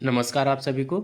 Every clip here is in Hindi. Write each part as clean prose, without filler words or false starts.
नमस्कार आप सभी को।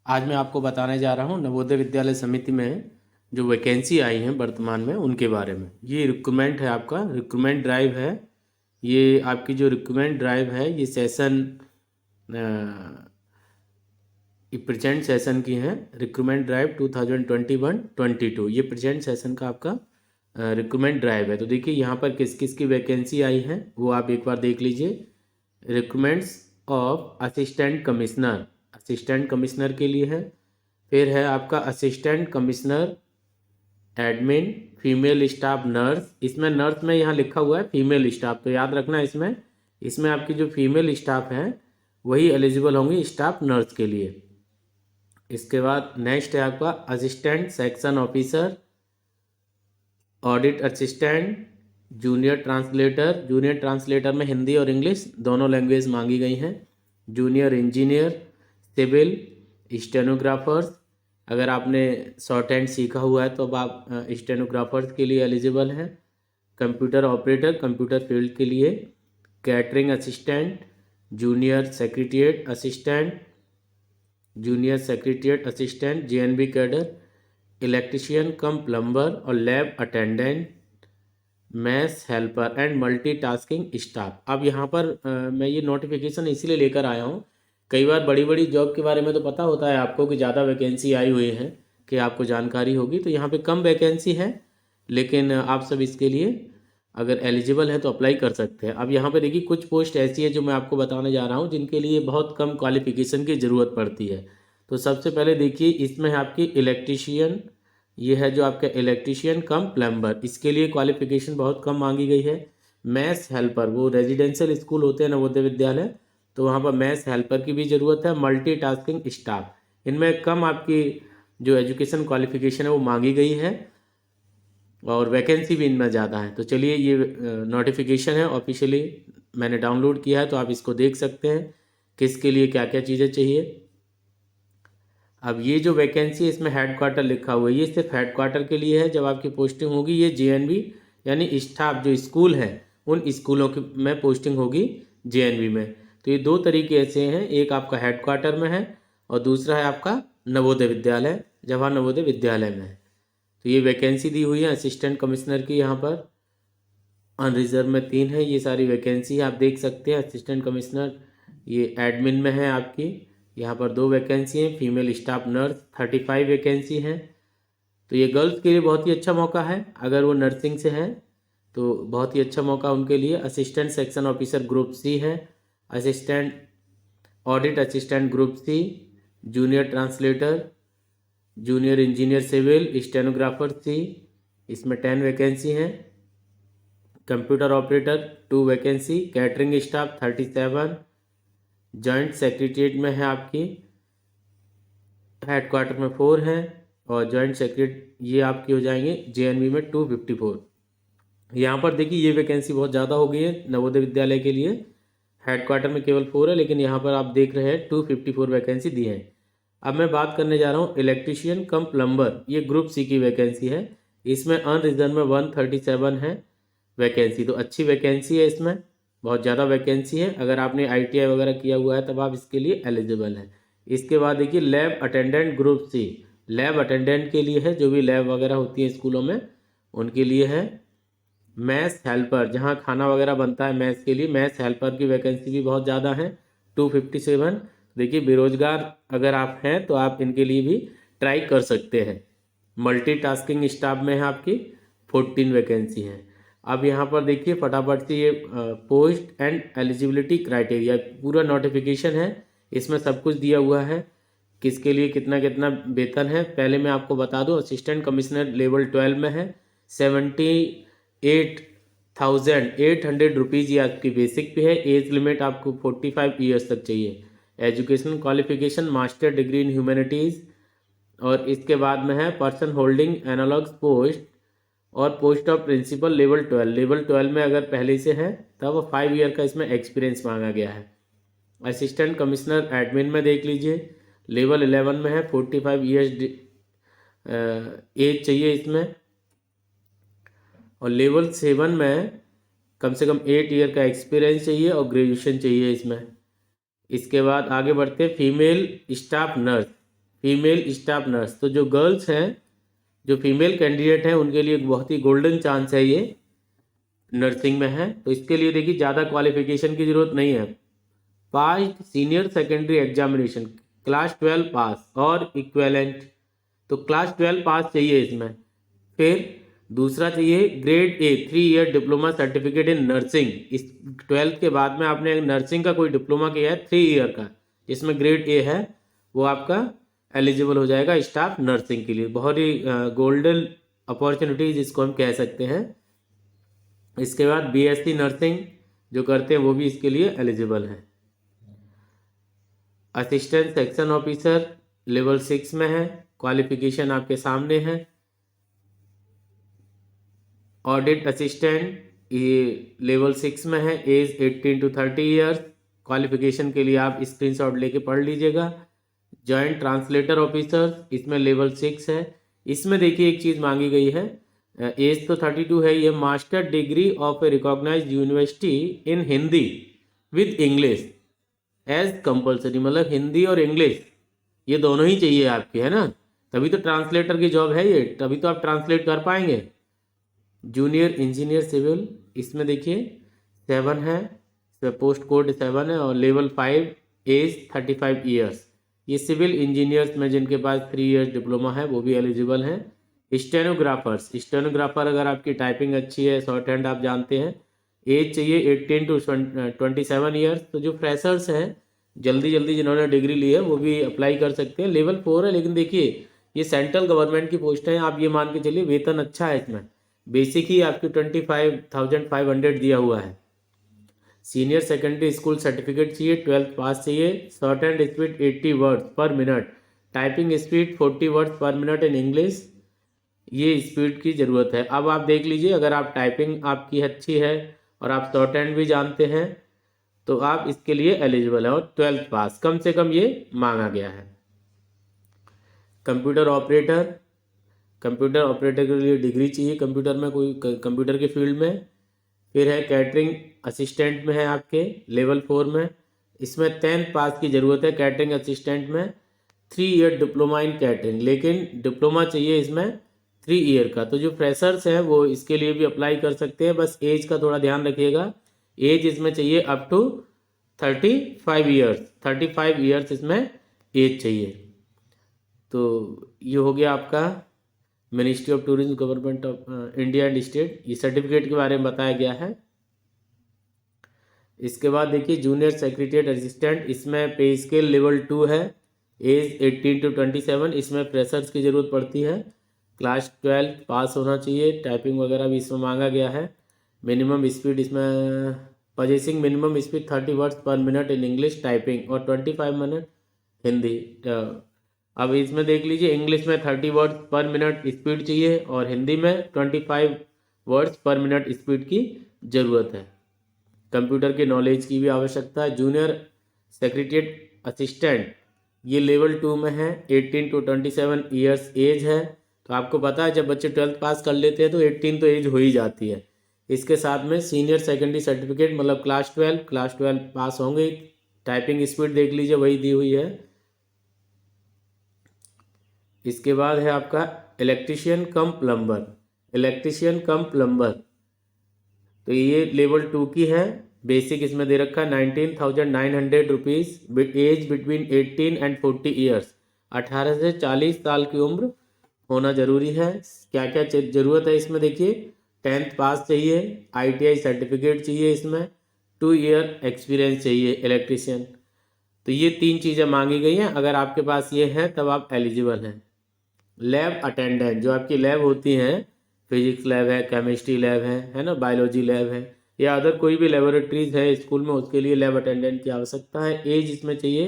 आज मैं आपको बताने जा रहा हूँ नवोदय विद्यालय समिति में जो वैकेंसी आई हैं वर्तमान में उनके बारे में। ये रिक्रूटमेंट है, आपका रिक्रूटमेंट ड्राइव है। ये आपकी जो रिक्रूटमेंट ड्राइव है ये सेशन प्रेजेंट सेशन की है। रिक्रूटमेंट ड्राइव 2021-22 ये प्रेजेंट सेशन का आपका रिक्रूटमेंट ड्राइव है। तो देखिए यहाँ पर किस किस की वैकेंसी आई है वो आप एक बार देख लीजिए। रिक्रूटमेंट्स ऑफ असिस्टेंट कमिश्नर के लिए है। फिर है आपका assistant commissioner admin female staff nurse. इसमें नर्स में यहाँ लिखा हुआ है फीमेल स्टाफ, तो याद रखना इसमें आपकी जो फीमेल स्टाफ है वही एलिजिबल होंगी स्टाफ नर्स के लिए। इसके बाद नेक्स्ट है आपका assistant section officer, audit assistant, junior translator में हिंदी और इंग्लिश दोनों लैंग्वेज मांगी गई हैं। जूनियर इंजीनियर सिविल, स्टेनोग्राफर्स, अगर आपने शॉर्ट हैंड सीखा हुआ है तो अब आप स्टेनोग्राफर्स के लिए एलिजिबल हैं। कंप्यूटर ऑपरेटर कंप्यूटर फील्ड के लिए। Catering assistant, junior secretariat assistant JNB cadre, electrician cum plumber और lab attendant, maths helper and multitasking staff. अब यहाँ पर मैं ये नोटिफिकेशन इसीलिए लेकर आया हूँ, कई बार बड़ी बड़ी जॉब के बारे में तो पता होता है आपको कि ज़्यादा वैकेंसी आई हुई है कि आपको जानकारी होगी, तो यहाँ पे कम वैकेंसी है लेकिन आप सब इसके लिए अगर एलिजिबल है तो अप्लाई कर सकते हैं। अब यहाँ पे देखिए कुछ पोस्ट ऐसी है जो मैं आपको बताने जा रहा हूँ जिनके लिए बहुत कम क्वालिफिकेशन की ज़रूरत पड़ती है। तो सबसे पहले देखिए इसमें है आपकी इलेक्ट्रीशियन, ये है जो आपका इलेक्ट्रीशियन कम प्लम्बर, इसके लिए क्वालिफिकेशन बहुत कम मांगी गई है। मैथ्स हेल्पर, वो रेजिडेंशियल स्कूल होते हैं नवोदय विद्यालय, तो वहाँ पर मैथ्स हेल्पर की भी ज़रूरत है। मल्टीटास्किंग स्टाफ, इनमें कम आपकी जो एजुकेशन क्वालिफिकेशन है वो मांगी गई है और वैकेंसी भी इनमें ज़्यादा है। तो चलिए ये नोटिफिकेशन है ऑफिशियली मैंने डाउनलोड किया है, तो आप इसको देख सकते हैं किसके लिए क्या क्या चीज़ें चाहिए। अब ये जो वैकेंसी है इसमें हेड क्वार्टर लिखा हुआ है, ये सिर्फ हेड क्वार्टर के लिए है जब आपकी पोस्टिंग होगी। ये जेएनवी यानी स्टाफ जो स्कूल है उन स्कूलों की में पोस्टिंग होगी जेएनवी में। तो ये दो तरीके ऐसे हैं, एक आपका हेड क्वार्टर में है और दूसरा है आपका नवोदय विद्यालय, जवाहर नवोदय विद्यालय में है। तो ये वैकेंसी दी हुई है असिस्टेंट कमिश्नर की, यहाँ पर अनरिजर्व में 3 है। ये सारी वैकेंसी आप देख सकते हैं। असिस्टेंट कमिश्नर ये एडमिन में है आपकी, यहाँ पर 2 वैकेंसी हैं। फीमेल स्टाफ नर्स 35 वैकेंसी हैं। तो ये गर्ल्स के लिए बहुत ही अच्छा मौका है, अगर वो नर्सिंग से है तो बहुत ही अच्छा मौका उनके लिए। Assistant section officer group C है, assistant audit assistant group C, junior translator, junior engineer civil, stenographer C, इसमें 10 वैकेंसी हैं। Computer operator 2 vacancy, catering staff 37, joint secretariat में है आपकी, हेड क्वार्टर में 4 है और जॉइंट सेक्रेटरी ये आपकी हो जाएंगे जेएनवी में 254। यहाँ पर देखिए ये वैकेंसी बहुत ज़्यादा हो गई है नवोदय विद्यालय के लिए, हेड क्वार्टर में केवल 4 है लेकिन यहाँ पर आप देख रहे हैं 254 वैकेंसी दी है। अब मैं बात करने जा रहा हूँ इलेक्ट्रीशियन कम प्लम्बर, ये ग्रुप सी की वैकेंसी है। इसमें अनरिजर्व में 137 है वैकेंसी, तो अच्छी वैकेंसी है, इसमें बहुत ज़्यादा वैकेंसी है। अगर आपने आईटीआई वगैरह किया हुआ है तब आप इसके लिए एलिजिबल हैं। इसके बाद देखिए lab attendant group C, lab attendant के लिए है, जो भी लैब वगैरह होती है स्कूलों में उनके लिए है। मैथ्स हेल्पर, जहाँ खाना वगैरह बनता है मैथ्स के लिए, मैथ्स हेल्पर की वैकेंसी भी बहुत ज़्यादा है 257। देखिए बेरोजगार अगर आप हैं तो आप इनके लिए भी ट्राई कर सकते हैं। मल्टीटास्किंग स्टाफ में है आपकी 14 वैकेंसी हैं। अब यहाँ पर देखिए फटाफट से ये पोस्ट एंड एलिजिबिलिटी क्राइटेरिया पूरा नोटिफिकेशन है, इसमें सब कुछ दिया हुआ है किसके लिए कितना कितना वेतन है। पहले मैं आपको बता दूं असिस्टेंट कमिश्नर लेवल 12 में है 78,800 रुपीज़ ये आपकी बेसिक पे है। एज लिमिट आपको 45 ईयर्स तक चाहिए। Educational qualification master degree in humanities, और इसके बाद में है पर्सन होल्डिंग एनालॉग्स पोस्ट और पोस्ट ऑफ प्रिंसिपल लेवल 12 में अगर पहले से है तब 5 ईयर का इसमें एक्सपीरियंस मांगा गया है। असिस्टेंट कमिश्नर एडमिन में देख लीजिए लेवल 11 में है 45 ईयर्स एज चाहिए इसमें, और लेवल 7 में कम से कम 8 ईयर का एक्सपीरियंस चाहिए और ग्रेजुएशन चाहिए इसमें। इसके बाद आगे बढ़ते हैं, female staff nurse. Female staff nurse, तो जो गर्ल्स हैं, जो फीमेल कैंडिडेट हैं, उनके लिए एक बहुत ही गोल्डन चांस है ये, नर्सिंग में है। तो इसके लिए देखिए ज़्यादा क्वालिफिकेशन की ज़रूरत नहीं है। पास सीनियर सेकेंडरी एग्जामिनेशन, क्लास 12 पास और इक्वेलेंट, तो क्लास 12 पास चाहिए इसमें। फिर दूसरा चाहिए grade A 3 year diploma certificate in nursing. इस 12th के बाद में आपने नर्सिंग का कोई डिप्लोमा किया है 3 ईयर का, जिसमें ग्रेड ए है, वो आपका एलिजिबल हो जाएगा स्टाफ नर्सिंग के लिए। बहुत ही गोल्डन अपॉर्चुनिटीज इसको हम कह सकते हैं। इसके बाद बीएससी नर्सिंग जो करते हैं वो भी इसके लिए एलिजिबल है। असिस्टेंट सेक्शन ऑफिसर लेवल 6 में है, क्वालिफिकेशन आपके सामने है। ऑडिट असिस्टेंट ये लेवल 6 में है, एज 18 to 30 ईयर्स, क्वालिफिकेशन के लिए आप स्क्रीनशॉट लेके पढ़ लीजिएगा। जॉइंट ट्रांसलेटर ऑफिसर इसमें लेवल 6 है। इसमें देखिए एक चीज़ मांगी गई है, एज तो 32 है, ये master degree of a recognised university in Hindi with English as compulsory, मतलब हिंदी और इंग्लिश ये दोनों ही चाहिए आपके, है ना, तभी तो ट्रांसलेटर की जॉब है ये, तभी तो आप ट्रांसलेट कर पाएंगे। जूनियर इंजीनियर सिविल, इसमें देखिए 7 है, पोस्ट कोड 7 है, और लेवल 5 एज 35 ईयर्स। ये सिविल इंजीनियर्स में जिनके पास 3 ईयर्स डिप्लोमा है वो भी एलिजिबल हैं। स्टेनोग्राफर्स, स्टेनोग्राफर अगर आपकी टाइपिंग अच्छी है, शॉर्ट हैंड आप जानते हैं, एज चाहिए 18 to 27 ईयर्स। तो जो फ्रेशर्स हैं, जल्दी जल्दी जिन्होंने डिग्री ली है, वो भी अप्लाई कर सकते हैं। लेवल 4 है, लेकिन देखिए ये सेंट्रल गवर्नमेंट की पोस्ट है, आप ये मान के चलिए वेतन अच्छा है इसमें, बेसिक ही आपकी 25,500 दिया हुआ है। सीनियर सेकेंडरी स्कूल सर्टिफिकेट चाहिए, 12th पास चाहिए। शॉर्ट हैंड स्पीड 80 वर्ड्स पर मिनट, टाइपिंग स्पीड 40 वर्ड्स पर मिनट इन इंग्लिश, ये स्पीड की ज़रूरत है। अब आप देख लीजिए, अगर आप टाइपिंग आपकी अच्छी है और आप शॉर्ट हैंड भी जानते हैं तो आप इसके लिए एलिजिबल है, और 12th पास कम से कम ये मांगा गया है। कंप्यूटर ऑपरेटर, कंप्यूटर ऑपरेटर के लिए डिग्री चाहिए कंप्यूटर में, कोई कंप्यूटर के फील्ड में। फिर है कैटरिंग असिस्टेंट में है आपके लेवल 4 में, इसमें 10th पास की ज़रूरत है। कैटरिंग असिस्टेंट में 3 ईयर डिप्लोमा इन कैटरिंग, लेकिन डिप्लोमा चाहिए इसमें 3 ईयर का। तो जो फ्रेशर्स हैं वो इसके लिए भी अप्लाई कर सकते हैं, बस एज का थोड़ा ध्यान रखिएगा। एज इसमें चाहिए अप टू 35 ईयर्स, 35 ईयर्स इसमें एज चाहिए। तो ये हो गया आपका ministry of tourism government of India and state, ये सर्टिफिकेट के बारे में बताया गया है। इसके बाद देखिए जूनियर सेक्रेटरीट असिस्टेंट, इसमें पे स्केल लेवल 2 है, एज 18 to 27, इसमें फ्रेशर्स की ज़रूरत पड़ती है। क्लास 12 पास होना चाहिए, टाइपिंग वगैरह भी इसमें मांगा गया है। मिनिमम स्पीड इसमें पजेसिंग मिनिमम स्पीड 30 वर्ड्स पर मिनट इन इंग्लिश टाइपिंग, और 25 मिनट हिंदी। अब इसमें देख लीजिए, इंग्लिश में 30 वर्ड्स पर मिनट स्पीड चाहिए और हिंदी में 25 वर्ड्स पर मिनट स्पीड की ज़रूरत है। कंप्यूटर के नॉलेज की भी आवश्यकता है। जूनियर सेक्रेटरीट असिस्टेंट ये लेवल 2 में है, 18 to 27 ईयर्स एज है। तो आपको पता है जब बच्चे 12th पास कर लेते हैं तो 18 तो एज हो ही जाती है। इसके साथ में सीनियर सेकेंडरी सर्टिफिकेट, मतलब क्लास 12 पास होंगे। टाइपिंग स्पीड देख लीजिए वही दी हुई है। इसके बाद है आपका इलेक्ट्रीशियन कम प्लम्बर, इलेक्ट्रीशियन कम प्लम्बर, तो ये लेवल 2 की है। बेसिक इसमें दे रखा है 19,900 rupees. Age between 18 and 40 years, 18 से 40 साल की उम्र होना ज़रूरी है। क्या क्या ज़रूरत है इसमें देखिए, 10th पास चाहिए, ITI सर्टिफिकेट चाहिए, इसमें 2 ईयर एक्सपीरियंस चाहिए इलेक्ट्रीशियन। तो ये 3 चीज़ें मांगी गई हैं, अगर आपके पास ये है तब आप एलिजिबल हैं। लैब अटेंडेंट, जो आपकी लैब होती हैं, फिजिक्स लैब है, केमिस्ट्री लैब है ना, बायोलॉजी लैब है, या अदर कोई भी लेबोरेटरीज है स्कूल में, उसके लिए लैब अटेंडेंट की आवश्यकता है। एज इसमें चाहिए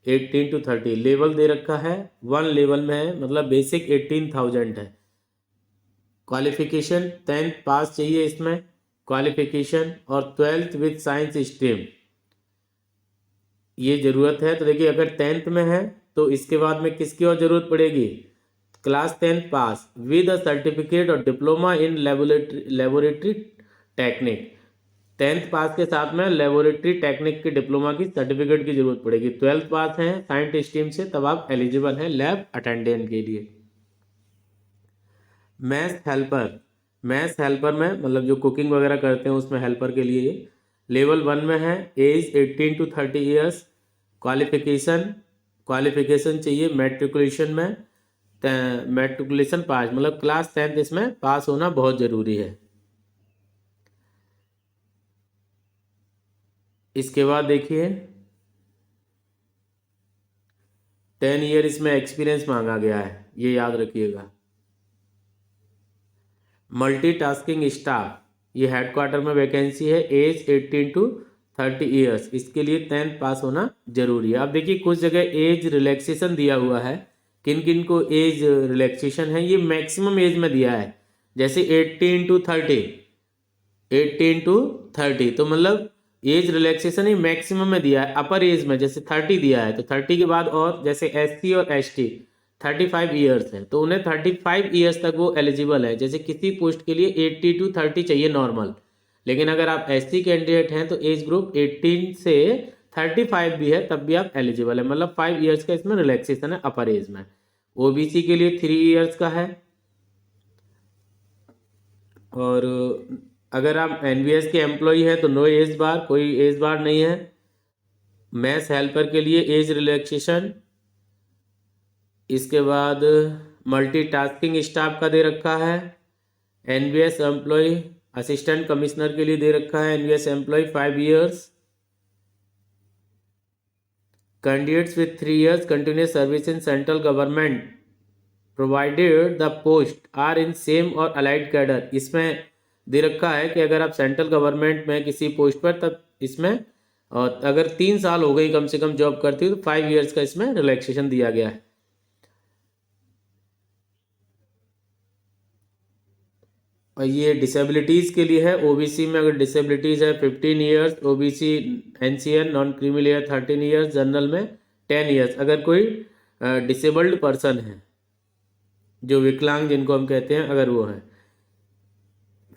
18 to 30, लेवल दे रखा है 1 लेवल में है, मतलब बेसिक 18,000 है। क्वालिफिकेशन 10th पास चाहिए इसमें क्वालिफिकेशन, और 12th विद साइंस स्ट्रीम ये ज़रूरत है। तो देखिए अगर 10th में है तो इसके बाद में किसकी और ज़रूरत पड़ेगी, class 10th pass with a certificate और diploma in laboratory technique. 10th pass के साथ में लेबोरेटरी टेक्निक की डिप्लोमा की सर्टिफिकेट की जरूरत पड़ेगी। 12th पास हैं साइंस स्ट्रीम से तब आप एलिजिबल हैं लैब अटेंडेंट के लिए। मैथ हेल्पर में मतलब जो कुकिंग वगैरह करते हैं उसमें हेल्पर के लिए लेवल 1 में है। Age 18 to 30 years. क्वालिफिकेशन चाहिए मैट्रिकुलेशन में, मैट्रिकुलेशन पास मतलब क्लास 10th इसमें पास होना बहुत ज़रूरी है। इसके बाद देखिए 10 ईयर इसमें एक्सपीरियंस मांगा गया है, ये याद रखिएगा। मल्टीटास्किंग स्टाफ, ये हेडक्वार्टर में वैकेंसी है। एज 18 to 30 ईयर्स, इसके लिए 10th पास होना जरूरी है। अब देखिए कुछ जगह एज रिलैक्सेशन दिया हुआ है, किन किन को एज रिलैक्सेशन है, ये मैक्सिमम एज में दिया है। जैसे 18 to 30 तो मतलब एज रिलैक्सेशन ही मैक्सिमम में दिया है। अपर एज में जैसे 30 दिया है तो 30 के बाद और जैसे SC और ST 35 ईयर्स है तो उन्हें 35 ईयर्स तक वो एलिजिबल है। जैसे किसी पोस्ट के लिए 80 to 30 चाहिए नॉर्मल, लेकिन अगर आप SC कैंडिडेट हैं तो एज ग्रुप 18 से 35 भी है तब भी आप एलिजिबल है, मतलब 5 ईयर्स का इसमें रिलैक्सेशन है अपर एज में। OBC के लिए 3 ईयर्स का है। और अगर आप NVS के एम्प्लॉई हैं तो नो एज बार, कोई एज बार नहीं है। मैथ हेल्पर के लिए एज रिलैक्सेशन। इसके बाद मल्टीटास्किंग स्टाफ का दे रखा है। NVS एम्प्लॉय असिस्टेंट कमिश्नर के लिए दे रखा है NVS employ 5 years. Candidates with 3 years continuous service in central government provided the post are in same or allied cadre, इसमें दे रखा है कि अगर आप सेंट्रल गवर्नमेंट में किसी पोस्ट पर तब इसमें, और अगर 3 साल हो गई कम से कम जॉब करती हो तो 5 ईयर्स का इसमें रिलैक्सेशन दिया गया है। और ये डिसेबिलिटीज़ के लिए है। OBC में अगर डिसेबिलिटीज़ है 15 years, OBC NCN non creamy layer 13 years, general में 10 ईयर्स अगर कोई डिसेबल्ड पर्सन है, जो विकलांग जिनको हम कहते हैं अगर वो है।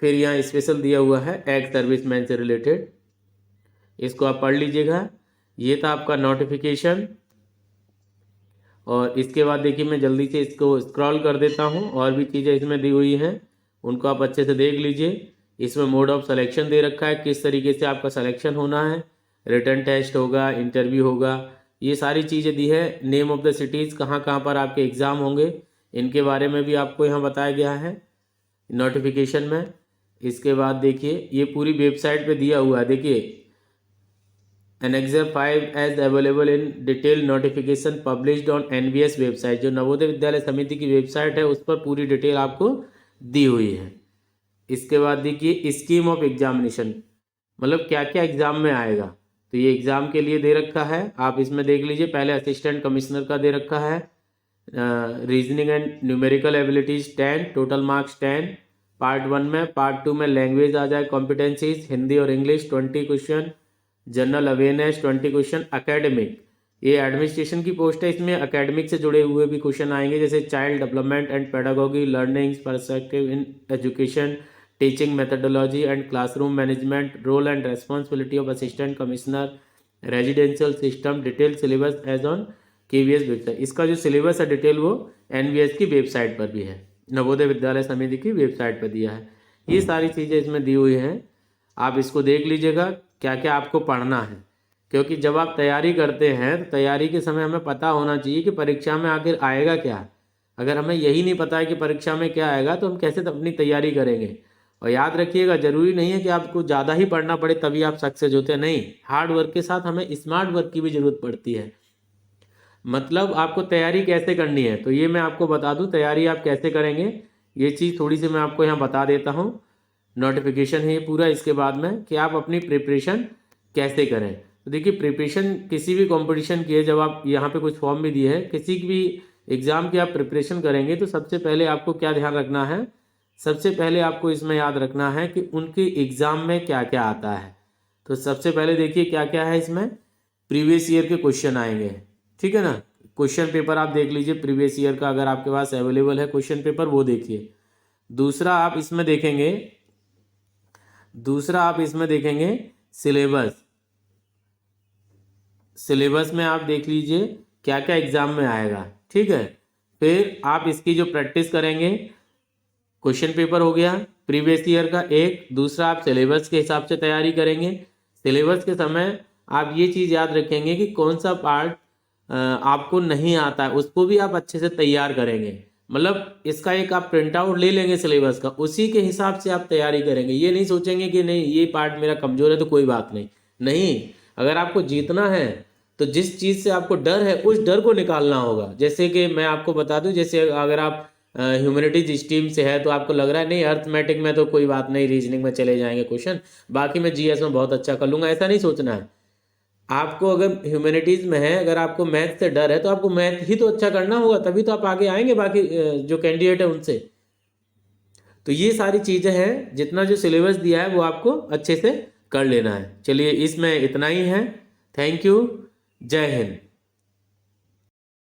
फिर यहाँ स्पेशल दिया हुआ है एक्स सर्विसमैन से रिलेटेड, इसको आप पढ़ लीजिएगा। ये था आपका नोटिफिकेशन। और इसके बाद देखिए मैं जल्दी से इसको स्क्रॉल कर देता हूँ, और भी चीज़ें इसमें दी हुई हैं उनको आप अच्छे से देख लीजिए। इसमें मोड ऑफ सिलेक्शन दे रखा है, किस तरीके से आपका सिलेक्शन होना है, रिटन टेस्ट होगा, इंटरव्यू होगा, ये सारी चीज़ें दी है। नेम ऑफ द सिटीज़, कहाँ कहाँ पर आपके एग्ज़ाम होंगे, इनके बारे में भी आपको यहाँ बताया गया है नोटिफिकेशन में। इसके बाद देखिए ये पूरी वेबसाइट पे दिया हुआ है। देखिए Annexure 5 as available in detail notification published on NVS website, जो नवोदय विद्यालय समिति की वेबसाइट है उस पर पूरी डिटेल आपको दी हुई है। इसके बाद देखिए स्कीम ऑफ एग्जामिनेशन, मतलब क्या क्या एग्जाम में आएगा, तो ये एग्जाम के लिए दे रखा है, आप इसमें देख लीजिए। पहले असिस्टेंट कमिश्नर का दे रखा है। Reasoning and numerical abilities 10, total marks 10 part 1 में। पार्ट 2 में लैंग्वेज आ जाए कॉम्पिटेंसीज, हिंदी और English 20 question, general awareness 20 question, academic, ये एडमिनिस्ट्रेशन की पोस्ट है, इसमें एकेडमिक से जुड़े हुए भी क्वेश्चन आएंगे, जैसे child development and pedagogy, learning perspective in education, teaching methodology and classroom management, role and responsibility of assistant commissioner, residential system, detail syllabus as on KVS website. इसका जो सिलेबस है डिटेल वो NVS की वेबसाइट पर भी है, नवोदय विद्यालय समिति की वेबसाइट पर दिया है। ये सारी चीज़ें इसमें दी हुई हैं, आप इसको देख लीजिएगा क्या क्या आपको पढ़ना है, क्योंकि जब आप तैयारी करते हैं तो तैयारी के समय हमें पता होना चाहिए कि परीक्षा में आखिर आएगा क्या। अगर हमें यही नहीं पता है कि परीक्षा में क्या आएगा तो हम कैसे अपनी तैयारी करेंगे। और याद रखिएगा ज़रूरी नहीं है कि आपको ज़्यादा ही पढ़ना पड़े तभी आप सक्सेस होते हैं, नहीं, हार्ड वर्क के साथ हमें स्मार्ट वर्क की भी ज़रूरत पड़ती है। मतलब आपको तैयारी कैसे करनी है, तो ये मैं आपको बता दूं तैयारी आप कैसे करेंगे, ये चीज़ थोड़ी सी मैं आपको यहाँ बता देता हूँ। नोटिफिकेशन है ये पूरा, इसके बाद में कि आप अपनी प्रिपरेशन कैसे करें। तो देखिए प्रिपरेशन किसी भी कंपटीशन की है, जब आप यहाँ पे कुछ फॉर्म भी दिए हैं, किसी भी एग्ज़ाम की आप प्रिपरेशन करेंगे तो सबसे पहले आपको क्या ध्यान रखना है, सबसे पहले आपको इसमें याद रखना है कि उनके एग्ज़ाम में क्या क्या आता है। तो सबसे पहले देखिए क्या क्या है इसमें, प्रीवियस ईयर के क्वेश्चन आएंगे, ठीक है ना। क्वेश्चन पेपर आप देख लीजिए प्रीवियस ईयर का, अगर आपके पास अवेलेबल है क्वेश्चन पेपर वो देखिए। दूसरा आप इसमें देखेंगे दूसरा आप इसमें देखेंगे सिलेबस। सिलेबस में आप देख लीजिए क्या क्या एग्जाम में आएगा, ठीक है। फिर आप इसकी जो प्रैक्टिस करेंगे, क्वेश्चन पेपर हो गया प्रीवियस ईयर का एक, दूसरा आप सिलेबस के हिसाब से तैयारी करेंगे। सिलेबस के समय आप ये चीज़ याद रखेंगे कि कौन सा पार्ट आपको नहीं आता है, उसको भी आप अच्छे से तैयार करेंगे। मतलब इसका एक आप प्रिंट आउट ले लेंगे सिलेबस का, उसी के हिसाब से आप तैयारी करेंगे। ये नहीं सोचेंगे कि नहीं ये पार्ट मेरा कमज़ोर है तो कोई बात नहीं। नहीं, अगर आपको जीतना है तो जिस चीज़ से आपको डर है उस डर को निकालना होगा। जैसे कि मैं आपको बता दूं, जैसे अगर आप ह्यूमैनिटीज स्ट्रीम से है तो आपको लग रहा है नहीं अर्थमेटिक में तो कोई बात नहीं, रीजनिंग में चले जाएंगे क्वेश्चन, बाकी मैं जीएस में बहुत अच्छा कर लूँगा, ऐसा नहीं सोचना है। आपको अगर ह्यूमैनिटीज में है, अगर आपको मैथ से डर है तो आपको मैथ ही तो अच्छा करना होगा, तभी तो आप आगे आएंगे बाकी जो कैंडिडेट है उनसे। तो ये सारी चीज़ें हैं, जितना जो सिलेबस दिया है वो आपको अच्छे से कर लेना है। चलिए इसमें इतना ही है। Thank you. जय हिंद।